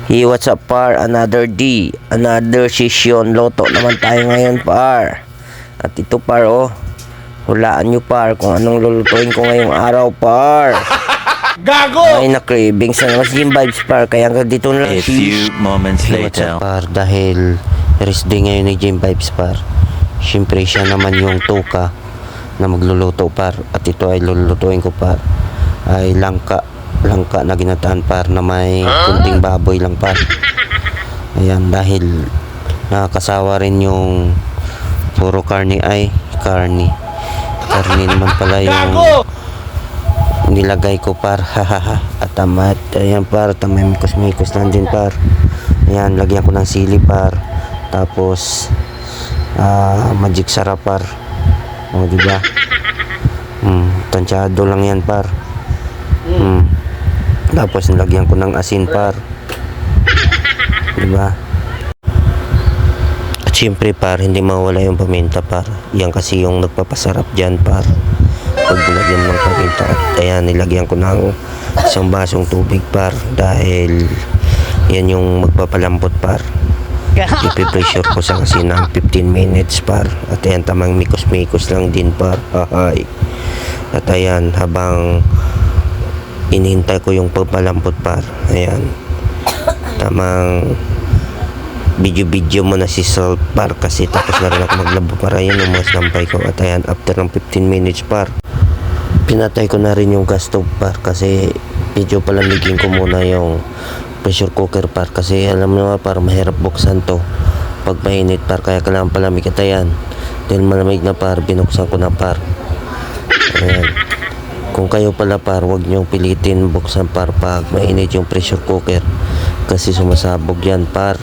Hey, what's up par? Another D, another session. Loto naman tayo ngayon par. At ito par oh. Hulaan nyo par kung anong lulutuin ko ngayong araw par. Gago! Ay na-cravings na naman si Jim Vibes par. Kaya hanggang dito na A few moments Hey, what's up later. par? Dahil rest day ngayon ni Jim Vibes par. Siyempre siya naman yung tuka na magluluto par. At ito ay lulutuin ko par. Ay langka na ginataan par na may kunting baboy lang par. Ayan, dahil nakakasawa rin yung puro karne naman pala yung nilagay ko par. At tamat, ayan par, tamay mikos lang din par. Ayan, lagyan ko ng sili par, tapos magic sarap par. O diba, tansyado lang yan par. Tapos nilagyan ko ng asin par, diba? At syempre par, hindi mawala yung paminta par. Yan kasi yung nagpapasarap dyan par, pag nilagyan ng paminta. At ayan, nilagyan ko ng isang basong tubig par, dahil yan yung magpapalambot par. Ipipressure ko sa kasi ng 15 minutes par. At ayan, tamang mikos lang din par. At ayan, habang inihintay ko yung pagpalambot par, ayan, tamang video mo na si salt par, kasi tapos na rin ako maglabo para yan yung mga sampay ko. At ayan, after ng 15 minutes par, pinatay ko na rin yung gas stove par, kasi medyo palamigin ko muna yung pressure cooker par, kasi alam mo naman par, mahirap buksan to pag mainit par, kaya kailangan palamig. At ayan, dahil malamig na par, binuksan ko na par. Ayan, kung kayo pala par, huwag nyo pilitin buksan par pag mainit yung pressure cooker, kasi sumasabog yan par.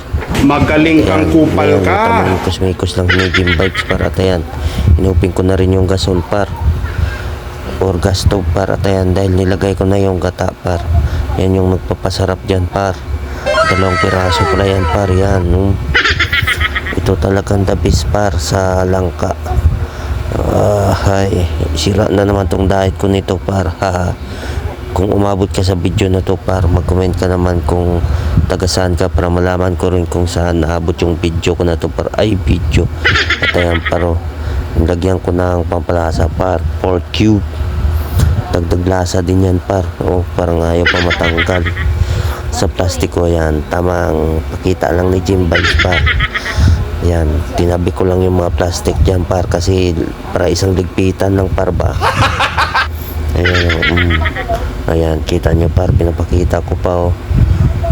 Magaling kang kupal ka. Mikos lang ni Jim Vibes par. At ayan, inupin ko na rin yung gasol par, or gas stove par. At ayan, dahil nilagay ko na yung gata par, yan yung nagpapasarap dyan par. 2 piraso pala yan par. Yan, ito talagang the best par sa langka. Hay, sira na naman tong diet ko nito par. Kung umabot ka sa video na to par, mag-comment ka naman kung taga saan ka, para malaman ko rin kung saan naabot yung video ko na to par. Ay, video. At ayan paro, lagyan ko ng pampalasa par, pork cube. Dagdag lasa din yan par. Parang ayaw pa matanggal sa plastiko. Yan, tamang pakita lang ni Jim Vibes par. Yan, tinabi ko lang yung mga plastic dyan par, kasi para isang ligpitan lang par ba. Ayan, ayan, kita nyo par, pinapakita ko pa oh.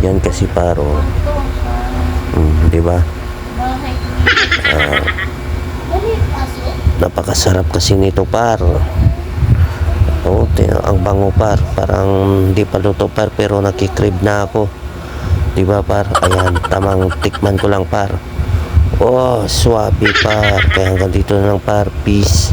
Yan kasi par oh. Diba? Napakasarap kasi nito par. Oh, ang bango par, parang hindi pa luto par, pero nakikrib na ako. Diba par? Ayan, tamang tikman ko lang par. Oh, swabe par. Kaya hanggang dito na lang par. Peace.